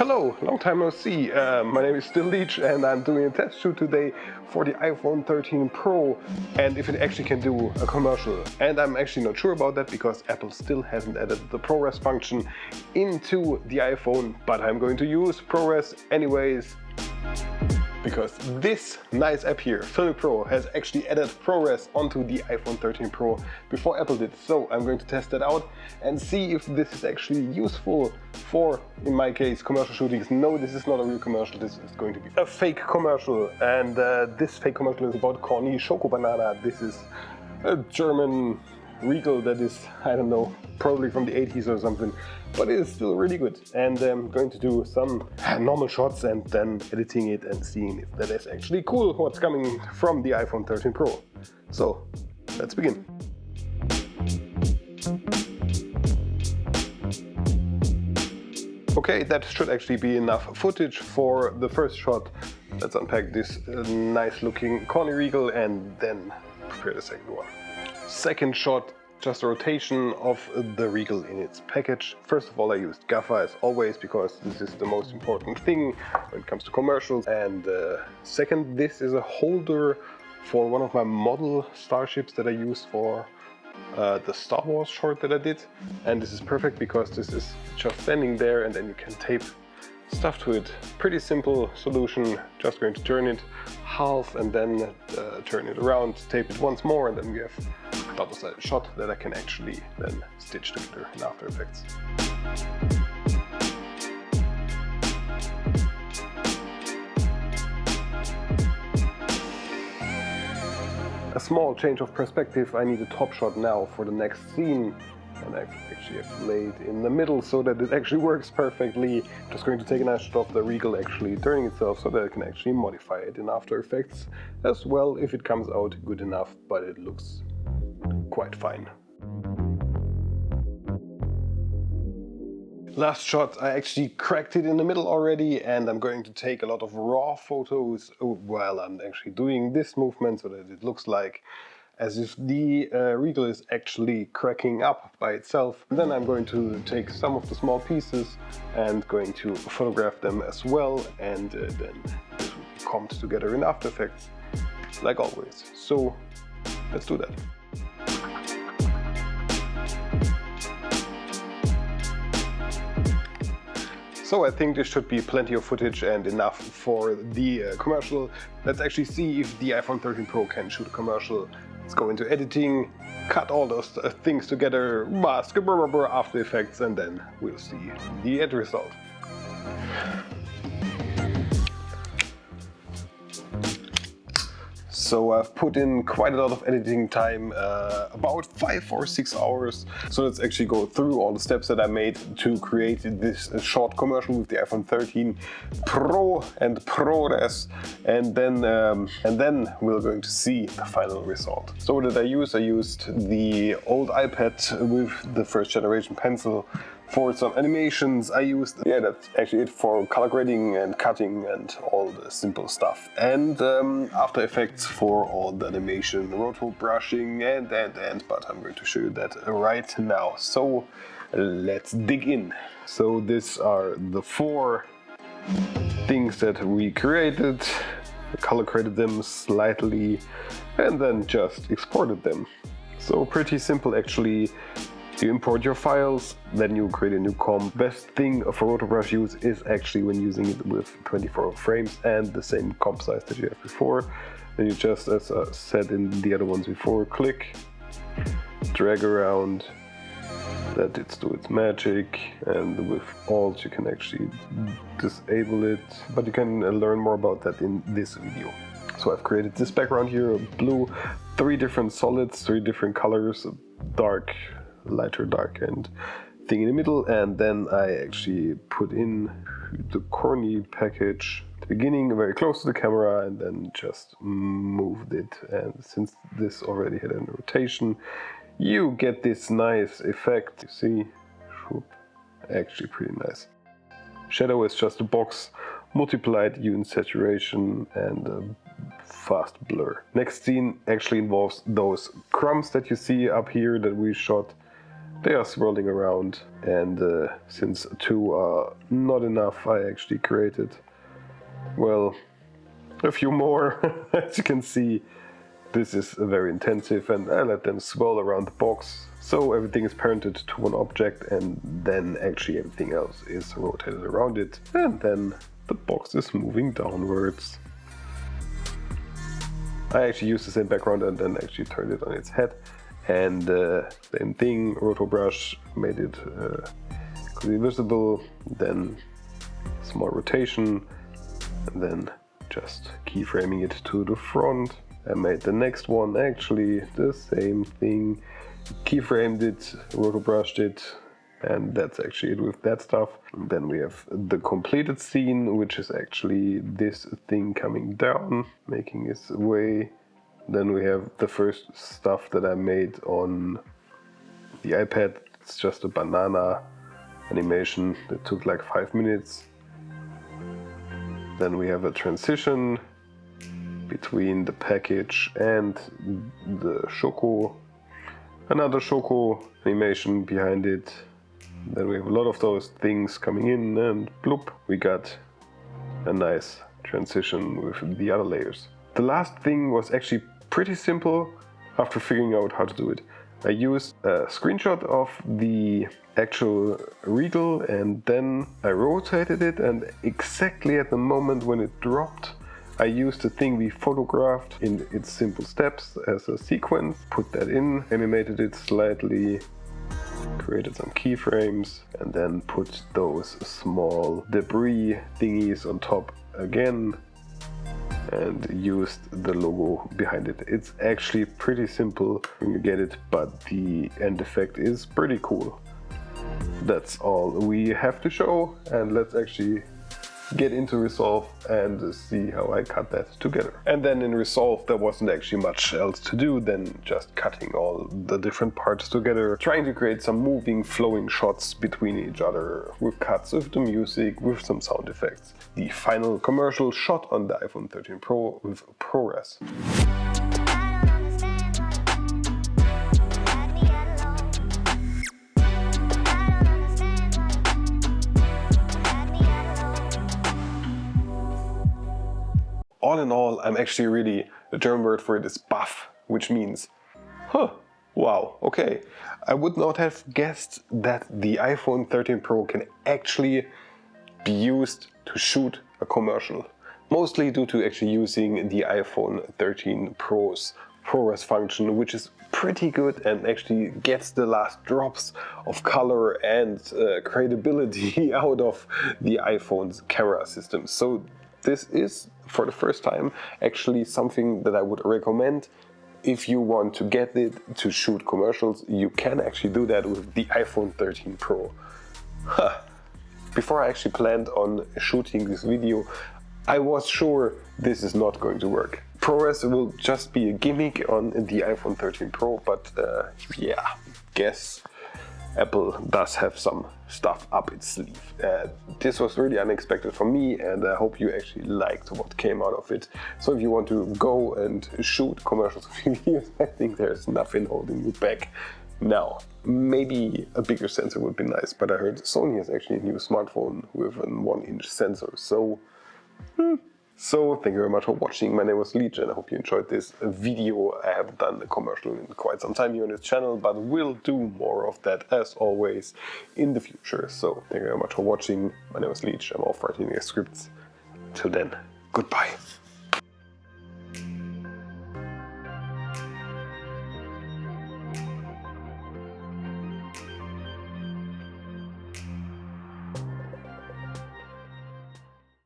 Hello, long time no see. My name is still Leech and I'm doing a test shoot today for the iPhone 13 Pro and if it actually can do a commercial. And I'm actually not sure about that because Apple still hasn't added the ProRES function into the iPhone, but I'm going to use ProRES anyways. Because this nice app here, Film Pro, has actually added ProRES onto the iPhone 13 Pro before Apple did. So I'm going to test that out and see if this is actually useful for, in my case, commercial shootings. No, this is not a real commercial, this is going to be a fake commercial. And this fake commercial is about corny Choco Banana. This is a German Regal that is, I don't know, probably from the 80s or something, but it is still really good. And I'm going to do some normal shots and then editing it and seeing if that is actually cool, what's coming from the iPhone 13 Pro. So, let's begin. Okay, that should actually be enough footage for the first shot. Let's unpack this nice looking corny Regal and then prepare the second one. Second shot, just a rotation of the Regal in its package. First of all, I used gaffer as always because this is the most important thing when it comes to commercials. And second, this is a holder for one of my model starships that I used for the Star Wars short that I did. And this is perfect because this is just standing there and then you can tape stuff to it. Pretty simple solution, just going to turn it half and then turn it around, tape it once more, and then we have a double-sided shot that I can actually then stitch together in After Effects. A small change of perspective, I need a top shot now for the next scene. And I actually have to lay it in the middle so that it actually works perfectly. I'm just going to take a nice shot of the Regal actually turning itself so that I can actually modify it in After Effects as well if it comes out good enough, but it looks quite fine. Last shot, I actually cracked it in the middle already and I'm going to take a lot of raw photos while I'm actually doing this movement so that it looks like as if the Regal is actually cracking up by itself. And then I'm going to take some of the small pieces and going to photograph them as well, and then this will be comped together in After Effects, like always. So let's do that. So I think this should be plenty of footage and enough for the commercial. Let's actually see if the iPhone 13 Pro can shoot a commercial. Let's go into editing, cut all those things together, mask, After Effects, and then we'll see the end result. So I've put in quite a lot of editing time, about 5 or 6 hours. So let's actually go through all the steps that I made to create this short commercial with the iPhone 13 Pro and ProRES, and then we're going to see the final result. So what did I use? I used the old iPad with the first generation pencil. For some animations I used, that's actually it for color grading and cutting and all the simple stuff. And After Effects for all the animation, roto brushing and, but I'm going to show you that right now. So let's dig in. So these are the 4 things that we created, color graded them slightly and then just exported them. So pretty simple actually. You import your files, then you create a new comp. Best thing for roto brush use is actually when using it with 24 frames and the same comp size that you have before. Then you just, as I said in the other ones before, click, drag around, let it do its magic, and with Alt you can actually disable it, but you can learn more about that in this video. So I've created this background here, blue, 3 different solids, 3 different colors, dark, lighter, dark, and thing in the middle, and then I actually put in the corny package at the beginning very close to the camera and then just moved it, and since this already had a rotation you get this nice effect. You see, actually pretty nice. Shadow is just a box multiplied in saturation and a fast blur. Next scene actually involves those crumbs that you see up here that we shot. they are swirling around, and since 2 are not enough, I actually created, well, a few more. As you can see, this is very intensive, and I let them swirl around the box, so everything is parented to one object, and then actually everything else is rotated around it, and then the box is moving downwards. I actually used the same background and then actually turned it on its head, and same thing, roto brush, made it clearly visible, then small rotation, and then just keyframing it to the front. I made the next one actually the same thing, keyframed it, roto brushed it, and that's actually it with that stuff. And then we have the completed scene, which is actually this thing coming down, making its way. Then we have the first stuff that I made on the iPad. It's just a banana animation that took like 5 minutes. Then we have a transition between the package and the Choco. Another Choco animation behind it. Then we have a lot of those things coming in, and bloop, we got a nice transition with the other layers. The last thing was actually pretty simple after figuring out how to do it. I used a screenshot of the actual Regal, and then I rotated it, and exactly at the moment when it dropped, I used the thing we photographed in its simple steps as a sequence, put that in, animated it slightly, created some keyframes, and then put those small debris thingies on top again, and used the logo behind it. It's actually pretty simple when you get it, but the end effect is pretty cool. That's all we have to show, and let's actually get into Resolve and see how I cut that together. And then in Resolve there wasn't actually much else to do than just cutting all the different parts together, trying to create some moving, flowing shots between each other, with cuts, with the music, with some sound effects. The final commercial shot on the iPhone 13 Pro with ProRES. All in all, I'm actually really, the German word for it is baff, which means, wow, okay. I would not have guessed that the iPhone 13 Pro can actually be used to shoot a commercial. Mostly due to actually using the iPhone 13 Pro's ProRES function, which is pretty good and actually gets the last drops of color and credibility out of the iPhone's camera system. So this is, for the first time, actually something that I would recommend. If you want to get it to shoot commercials, you can actually do that with the iPhone 13 Pro. Before I actually planned on shooting this video, I was sure this is not going to work. ProRES will just be a gimmick on the iPhone 13 Pro, but yeah, guess Apple does have some stuff up its sleeve. This was really unexpected for me, and I hope you actually liked what came out of it. So if you want to go and shoot commercials with videos, I think there's nothing holding you back now. Maybe a bigger sensor would be nice, but I heard Sony has actually a new smartphone with a 1-inch sensor, so So thank you very much for watching. My name was Leech, and I hope you enjoyed this video. I haven't done a commercial in quite some time here on this channel, but will do more of that as always in the future. So thank you very much for watching. My name is Leech. I'm off writing the scripts. Till then, goodbye.